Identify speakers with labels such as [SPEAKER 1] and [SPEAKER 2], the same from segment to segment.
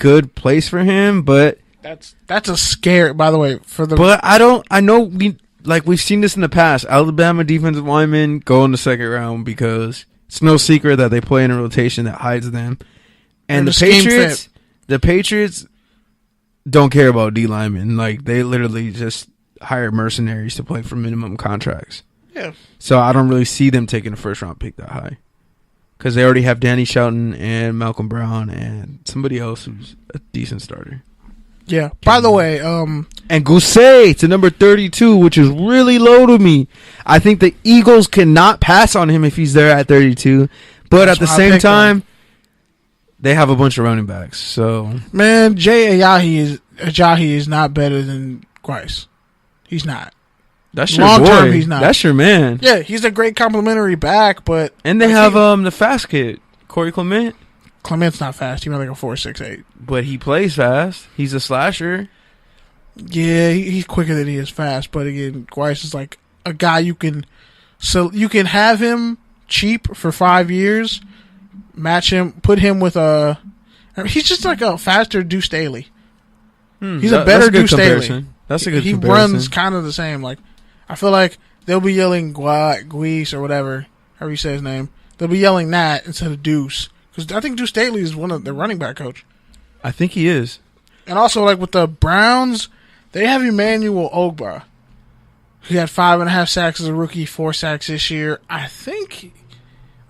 [SPEAKER 1] good place for him, but
[SPEAKER 2] that's a scare. By the way,
[SPEAKER 1] but I know we've seen this in the past. Alabama defensive linemen go in the second round because it's no secret that they play in a rotation that hides them, and the Patriots don't care about D linemen. Like, they literally just hire mercenaries to play for minimum contracts.
[SPEAKER 2] Yeah.
[SPEAKER 1] So I don't really see them taking a first round pick that high, because they already have Danny Shelton and Malcolm Brown and somebody else who's a decent starter.
[SPEAKER 2] Yeah. By the way,
[SPEAKER 1] and Garcia to number 32, which is really low to me. I think the Eagles cannot pass on him if he's there at 32, but at the same time, they have a bunch of running backs. So,
[SPEAKER 2] man, Jay Ajayi is not better than Grice. He's not.
[SPEAKER 1] That's your
[SPEAKER 2] long
[SPEAKER 1] boy.
[SPEAKER 2] Term, he's not.
[SPEAKER 1] That's your man.
[SPEAKER 2] Yeah, he's a great complimentary back, but
[SPEAKER 1] they have the fast kid, Corey Clement.
[SPEAKER 2] Clement's not fast. He ran like a 4.68.
[SPEAKER 1] But he plays fast. He's a slasher.
[SPEAKER 2] Yeah, he's quicker than he is fast. But again, Grice is like a guy you can have him cheap for 5 years, match him, put him with he's just like a faster Deuce Staley. He's a better Deuce Staley.
[SPEAKER 1] That's a good comparison.
[SPEAKER 2] He runs kind of the same. Like, I feel like they'll be yelling Guise or whatever, however you say his name. They'll be yelling that instead of Deuce. Because I think Deuce Staley is one of the running back coach.
[SPEAKER 1] I think he is.
[SPEAKER 2] And also, like, with the Browns, they have Emmanuel Ogbah. He had 5.5 sacks as a rookie, 4 sacks this year. I think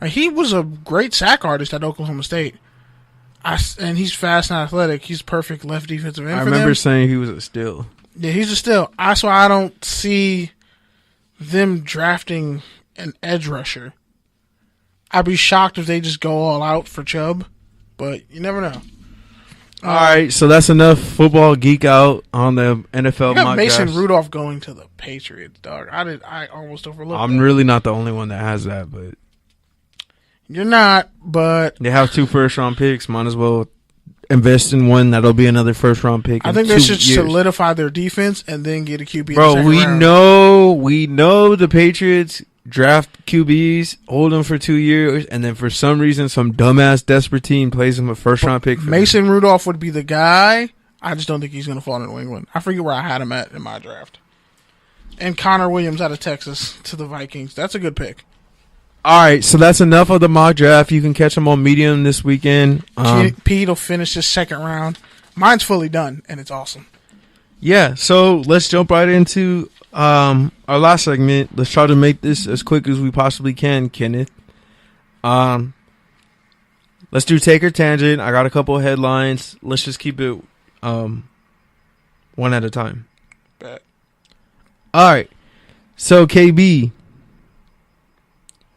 [SPEAKER 2] he was a great sack artist at Oklahoma State. And he's fast and athletic. He's perfect left defensive end.
[SPEAKER 1] I remember saying he was a steal. Yeah,
[SPEAKER 2] he's a steal. That's why I don't see them drafting an edge rusher. I'd be shocked if they just go all out for Chubb, but you never know.
[SPEAKER 1] All right, so that's enough football geek out on the NFL mock
[SPEAKER 2] Mason
[SPEAKER 1] drafts.
[SPEAKER 2] Rudolph going to the Patriots, dog. I almost overlooked
[SPEAKER 1] I'm
[SPEAKER 2] that.
[SPEAKER 1] really not the only one that has that, but
[SPEAKER 2] you're not, but
[SPEAKER 1] they have 2 first-round picks. Might as well invest in one that'll be another first-round pick.
[SPEAKER 2] I think they should solidify their defense and then get a QB.
[SPEAKER 1] Bro, we know the Patriots draft QBs, hold them for 2 years, and then for some reason, some dumbass desperate team plays them a first-round pick.
[SPEAKER 2] Mason Rudolph would be the guy. I just don't think he's going to fall in New England. I forget where I had him at in my draft. And Connor Williams out of Texas to the Vikings. That's a good pick.
[SPEAKER 1] All right, so that's enough of the mock draft. You can catch them on Medium this weekend.
[SPEAKER 2] Pete will finish his second round. Mine's fully done, and it's awesome.
[SPEAKER 1] Yeah, so let's jump right into our last segment. Let's try to make this as quick as we possibly can, Kenneth. Let's do Take or Tangent. I got a couple of headlines. Let's just keep it one at a time.
[SPEAKER 2] Bet.
[SPEAKER 1] All right, so KB.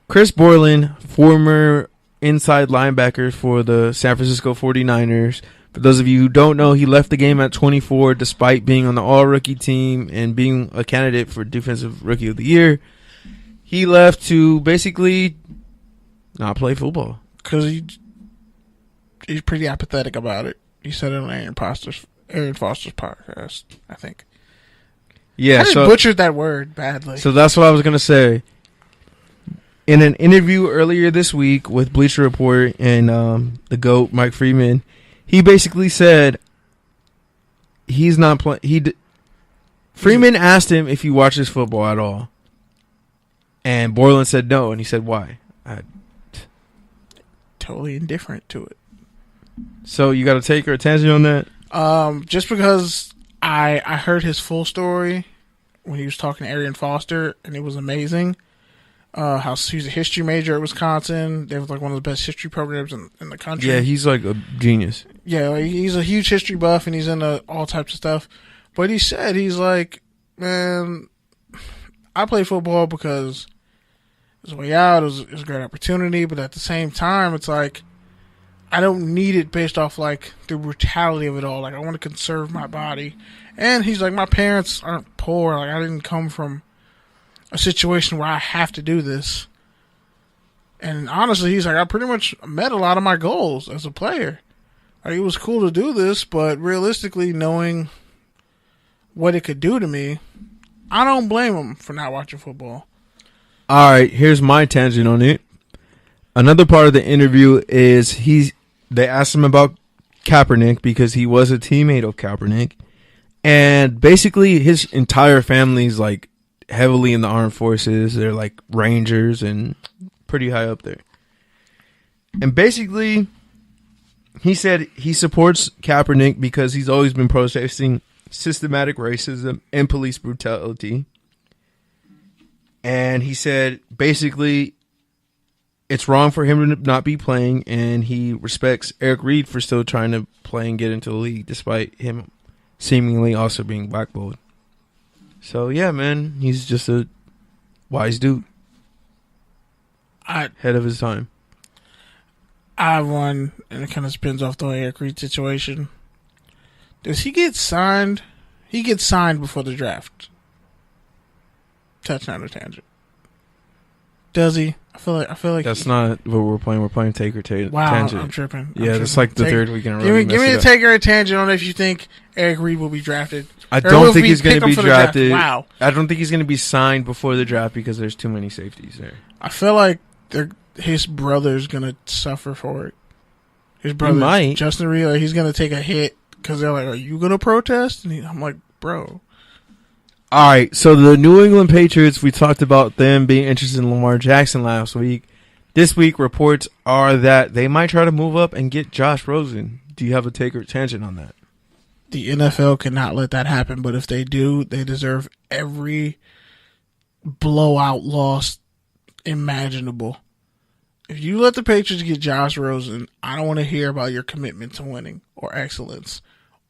[SPEAKER 1] Chris Borland, former inside linebacker for the San Francisco 49ers. For those of you who don't know, he left the game at 24 despite being on the all-rookie team and being a candidate for Defensive Rookie of the Year. He left to basically not play football.
[SPEAKER 2] Because he's pretty apathetic about it. He said it on Aaron Foster's podcast, I think.
[SPEAKER 1] Yeah,
[SPEAKER 2] I butchered that word badly.
[SPEAKER 1] So that's what I was going to say. In an interview earlier this week with Bleacher Report and the GOAT, Mike Freeman, he basically said he's not playing. Freeman asked him if he watches football at all. And Borland said no, and he said why?
[SPEAKER 2] Totally indifferent to it.
[SPEAKER 1] So you got to take or a tangent on that?
[SPEAKER 2] Just because I heard his full story when he was talking to Arian Foster, and it was amazing. How he's a history major at Wisconsin. They have like one of the best history programs in the country.
[SPEAKER 1] Yeah, he's like a genius.
[SPEAKER 2] Yeah, like, he's a huge history buff, and he's into all types of stuff. But he said, he's like, man, I play football because it was a way out. It was a great opportunity, but at the same time, it's like I don't need it based off like the brutality of it all. Like I want to conserve my body. And he's like, my parents aren't poor. Like I didn't come from a situation where I have to do this. And honestly, he's like, I pretty much met a lot of my goals as a player. Like, it was cool to do this, but realistically, knowing what it could do to me, I don't blame him for not watching football.
[SPEAKER 1] All right, here's my tangent on it. Another part of the interview is they asked him about Kaepernick because he was a teammate of Kaepernick. And basically his entire family's like heavily in the armed forces. They're like Rangers and pretty high up there. And basically he said he supports Kaepernick because he's always been protesting systematic racism and police brutality. And he said basically it's wrong for him to not be playing, and he respects Eric Reed for still trying to play and get into the league despite him seemingly also being blackballed. So yeah, man, he's just a wise dude. Head of his time.
[SPEAKER 2] I have one, and it kind of spins off the Eric Reed situation. Does he get signed? He gets signed before the draft. Touchdown or tangent. Does he? I feel like
[SPEAKER 1] that's not what we're playing. We're playing take or tangent.
[SPEAKER 2] Wow, I'm tripping.
[SPEAKER 1] It's like the third week in a row.
[SPEAKER 2] Give me a take or a tangent on if you think Eric Reed will be drafted.
[SPEAKER 1] I don't think he's going to be drafted.
[SPEAKER 2] Wow.
[SPEAKER 1] I don't think he's going to be signed before the draft because there's too many safeties there.
[SPEAKER 2] I feel like his brother's going to suffer for it. His brother, Justin Reed, he's going to take a hit because they're like, "Are you going to protest?" And I'm like, "Bro."
[SPEAKER 1] All right, so the New England Patriots, we talked about them being interested in Lamar Jackson last week. This week, reports are that they might try to move up and get Josh Rosen. Do you have a take or tangent on that?
[SPEAKER 2] The NFL cannot let that happen, but if they do, they deserve every blowout loss imaginable. If you let the Patriots get Josh Rosen, I don't want to hear about your commitment to winning or excellence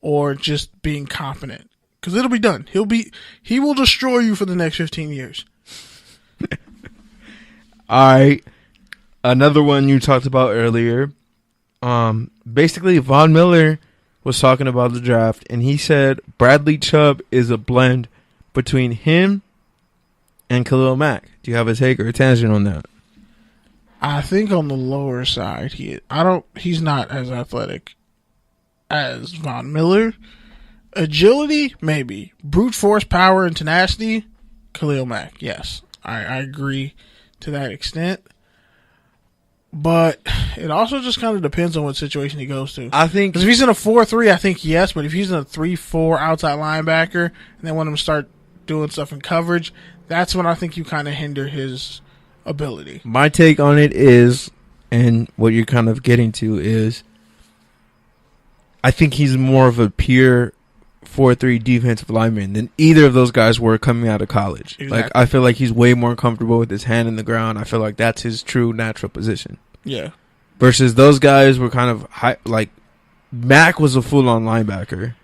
[SPEAKER 2] or just being competent. Because it'll be done. He will destroy you for the next 15 years.
[SPEAKER 1] All right. Another one you talked about earlier. Basically, Von Miller was talking about the draft, and he said Bradley Chubb is a blend between him and Khalil Mack. Do you have a take or a tangent on that?
[SPEAKER 2] I think on the lower side, he's not as athletic as Von Miller. Agility, maybe. Brute force, power, and tenacity, Khalil Mack, yes. I agree to that extent. But it also just kind of depends on what situation he goes to.
[SPEAKER 1] I think...
[SPEAKER 2] Because if he's in a 4-3, I think yes. But if he's in a 3-4 outside linebacker, and they want him to start doing stuff in coverage, that's when I think you kind of hinder his ability.
[SPEAKER 1] My take on it is, and what you're kind of getting to is, I think he's more of a pure 4-3 defensive lineman than either of those guys were coming out of college. Exactly. Like, I feel like he's way more comfortable with his hand in the ground. I feel like that's his true natural position.
[SPEAKER 2] Yeah.
[SPEAKER 1] Versus those guys were kind of like Mack was a full-on linebacker.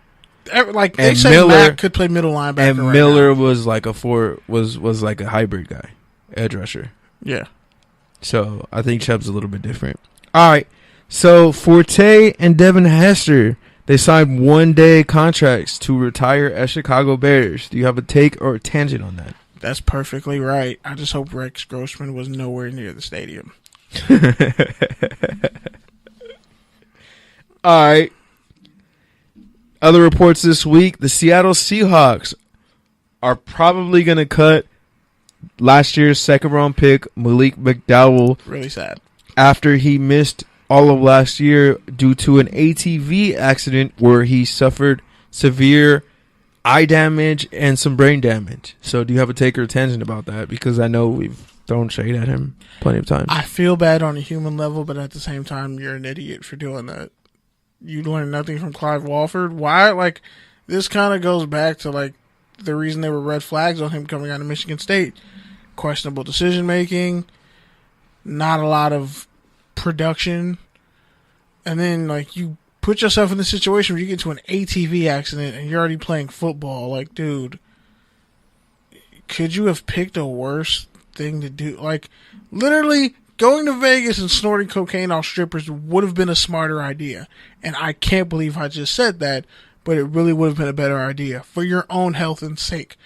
[SPEAKER 2] Like they say, Miller, Mack could play middle linebacker.
[SPEAKER 1] And right Miller now. Was like was like a hybrid guy, edge rusher.
[SPEAKER 2] Yeah.
[SPEAKER 1] So I think Chubb's a little bit different. All right. So Forte and Devin Hester, they signed 1-day contracts to retire as Chicago Bears. Do you have a take or a tangent on that?
[SPEAKER 2] That's perfectly right. I just hope Rex Grossman was nowhere near the stadium.
[SPEAKER 1] All right. Other reports this week, the Seattle Seahawks are probably going to cut last year's second-round pick, Malik McDowell.
[SPEAKER 2] Really sad.
[SPEAKER 1] After he missed all of last year due to an ATV accident where he suffered severe eye damage and some brain damage. So do you have a take or a tangent about that? Because I know we've thrown shade at him plenty of times.
[SPEAKER 2] I feel bad on a human level, but at the same time, you're an idiot for doing that. You learned nothing from Clive Walford. Why? Like, this kind of goes back to, like, the reason there were red flags on him coming out of Michigan State. Questionable decision-making, not a lot of production, and then, like, you put yourself in the situation where you get to an ATV accident and you're already playing football. Like, dude, could you have picked a worse thing to do? Like, literally, going to Vegas and snorting cocaine off strippers would have been a smarter idea. And I can't believe I just said that, but it really would have been a better idea for your own health and sake.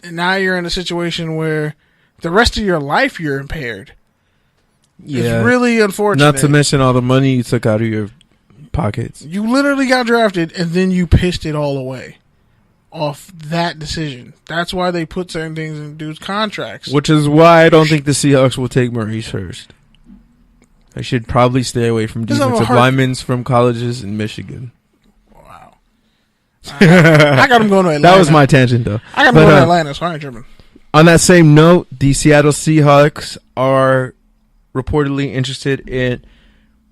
[SPEAKER 2] And now you're in a situation where the rest of your life you're impaired. Yeah. It's really unfortunate.
[SPEAKER 1] Not to mention all the money you took out of your pockets.
[SPEAKER 2] You literally got drafted and then you pissed it all away off that decision. That's why they put certain things in dudes' contracts.
[SPEAKER 1] Which is why I don't think the Seahawks will take Maurice Hurst. I should probably stay away from defensive linemen from colleges in Michigan.
[SPEAKER 2] Wow. I got him going to Atlanta.
[SPEAKER 1] That was my tangent, though.
[SPEAKER 2] I got him going to Atlanta, so I ain't tripping.
[SPEAKER 1] On that same note, the Seattle Seahawks are reportedly interested in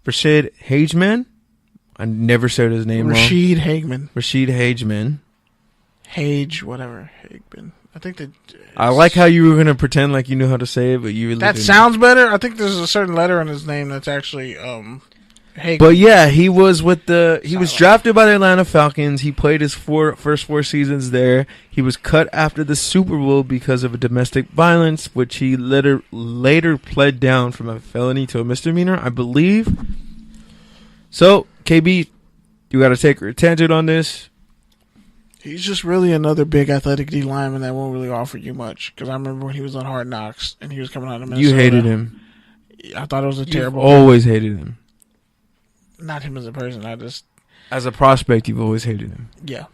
[SPEAKER 1] Rashid Hageman. I never said his name wrong.
[SPEAKER 2] Rashid Hageman.
[SPEAKER 1] Hage,
[SPEAKER 2] whatever. Hageman. I think that.
[SPEAKER 1] I like how you were going to pretend like you knew how to say it, but you really
[SPEAKER 2] That
[SPEAKER 1] didn't.
[SPEAKER 2] Sounds better. I think there's a certain letter in his name that's actually Hageman.
[SPEAKER 1] But yeah, he was drafted by the Atlanta Falcons. He played his first four seasons there. He was cut after the Super Bowl because of a domestic violence, which he later pled down from a felony to a misdemeanor, I believe. So, KB, you got to take a tangent on this.
[SPEAKER 2] He's just really another big athletic D lineman that won't really offer you much. Because I remember when he was on Hard Knocks and he was coming out of Minnesota.
[SPEAKER 1] You hated him.
[SPEAKER 2] I thought it was a terrible.
[SPEAKER 1] Always hated him.
[SPEAKER 2] Not him as a person.
[SPEAKER 1] As a prospect, you've always hated him.
[SPEAKER 2] Yeah.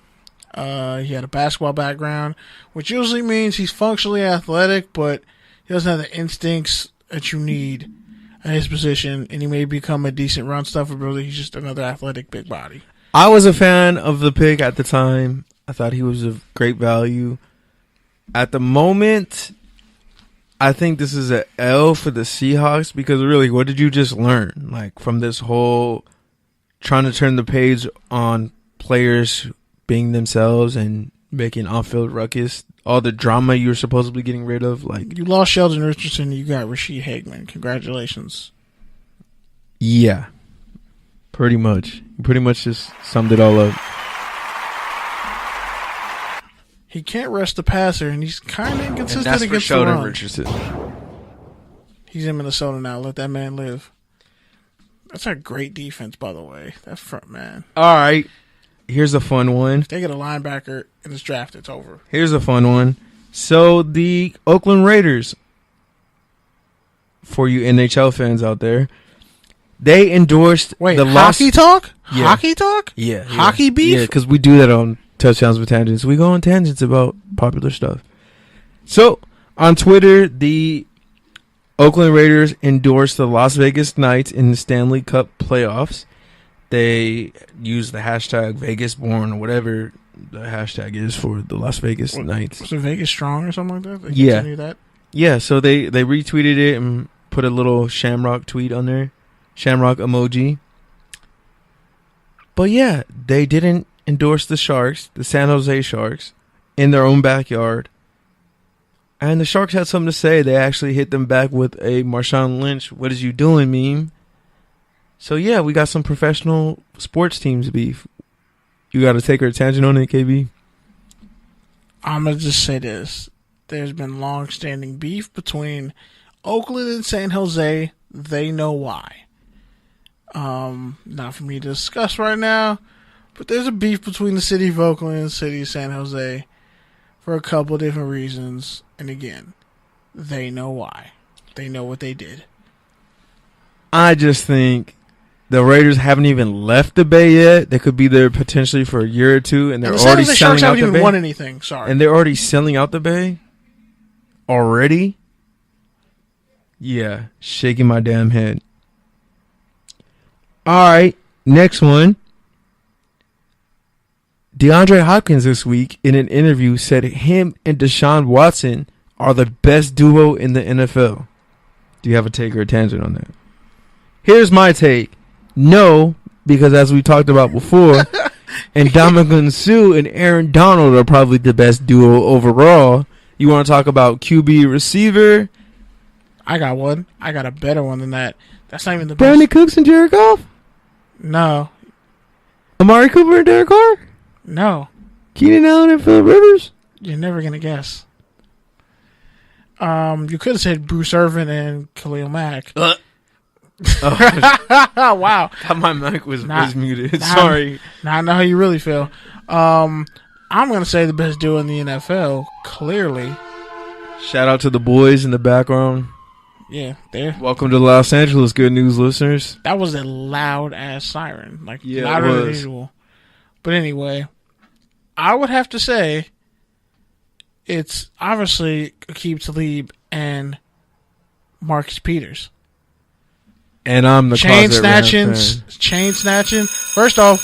[SPEAKER 2] He had a basketball background, which usually means he's functionally athletic, but he doesn't have the instincts that you need at his position, and he may become a decent run stuffer, but really he's just another athletic big body.
[SPEAKER 1] I was a fan of the pick at the time. I thought he was of great value. At the moment, I think this is an L for the Seahawks because really, what did you just learn? Like from this whole trying to turn the page on players being themselves and making off-field ruckus, all the drama you're supposedly getting rid of. Like
[SPEAKER 2] you lost Sheldon Richardson, you got Rashid Hageman. Congratulations.
[SPEAKER 1] Yeah, pretty much. You pretty much just summed it all up.
[SPEAKER 2] He can't rush the passer, and he's kind of inconsistent
[SPEAKER 1] and that's
[SPEAKER 2] against
[SPEAKER 1] for Sheldon
[SPEAKER 2] the run.
[SPEAKER 1] Richardson.
[SPEAKER 2] He's in Minnesota now. Let that man live. That's a great defense, by the way. That front man.
[SPEAKER 1] All right. Here's a fun one.
[SPEAKER 2] If they get a linebacker in this draft, it's over.
[SPEAKER 1] Here's a fun one. So the Oakland Raiders, for you NHL fans out there, they endorsed
[SPEAKER 2] the
[SPEAKER 1] hockey
[SPEAKER 2] talk?
[SPEAKER 1] Yeah.
[SPEAKER 2] Hockey talk?
[SPEAKER 1] Yeah.
[SPEAKER 2] Hockey beef?
[SPEAKER 1] Yeah, because we do that on Touchdowns with Tangents. We go on tangents about popular stuff. So on Twitter, the Oakland Raiders endorsed the Las Vegas Knights in the Stanley Cup playoffs. They use the hashtag VegasBorn or whatever the hashtag is for the Las Vegas Knights.
[SPEAKER 2] Was it Vegas Strong or something like that?
[SPEAKER 1] Yeah.
[SPEAKER 2] That?
[SPEAKER 1] Yeah, so they retweeted it and put a little shamrock tweet on there. Shamrock emoji. But yeah, they didn't endorse the Sharks, the San Jose Sharks, in their own backyard. And the Sharks had something to say. They actually hit them back with a Marshawn Lynch, what is you doing meme. So yeah, we got some professional sports teams beef. You got to take our tangent on it, KB?
[SPEAKER 2] I'm going to just say this. There's been long-standing beef between Oakland and San Jose. They know why. Not for me to discuss right now, but there's a beef between the city of Oakland and the city of San Jose for a couple different reasons. And again, they know why. They know what they did.
[SPEAKER 1] I just think the Raiders haven't even left the Bay yet. They could be there potentially for a year or two, and they're already selling out the Bay.
[SPEAKER 2] Haven't even won anything. Sorry,
[SPEAKER 1] and they're already selling out the Bay. Already? Yeah, shaking my damn head. All right, next one. DeAndre Hopkins this week in an interview said him and Deshaun Watson are the best duo in the NFL. Do you have a take or a tangent on that? Here's my take. No, because as we talked about before, and Ndamukong Suh and Aaron Donald are probably the best duo overall. You want to talk about QB receiver?
[SPEAKER 2] I got one. I got a better one than that. That's not even the
[SPEAKER 1] Brandon
[SPEAKER 2] best.
[SPEAKER 1] Cooks and Jared Goff?
[SPEAKER 2] No.
[SPEAKER 1] Amari Cooper and Derek Carr?
[SPEAKER 2] No.
[SPEAKER 1] Keenan Allen and Phillip Rivers?
[SPEAKER 2] You're never going to guess. You could have said Bruce Irvin and Khalil Mack.
[SPEAKER 1] Oh.
[SPEAKER 2] Wow.
[SPEAKER 1] My mic was muted. Sorry.
[SPEAKER 2] Now I know how you really feel. I'm going to say the best duo in the NFL, clearly.
[SPEAKER 1] Shout out to the boys in the background.
[SPEAKER 2] Yeah, there.
[SPEAKER 1] Welcome to Los Angeles, good news listeners.
[SPEAKER 2] That was a loud-ass siren. Like,
[SPEAKER 1] yeah,
[SPEAKER 2] louder than usual. But anyway, I would have to say it's obviously Aqib Talib and Marcus Peters.
[SPEAKER 1] And I'm the
[SPEAKER 2] chain
[SPEAKER 1] closet Rams
[SPEAKER 2] snatching.
[SPEAKER 1] fan.
[SPEAKER 2] Chain snatching. First off,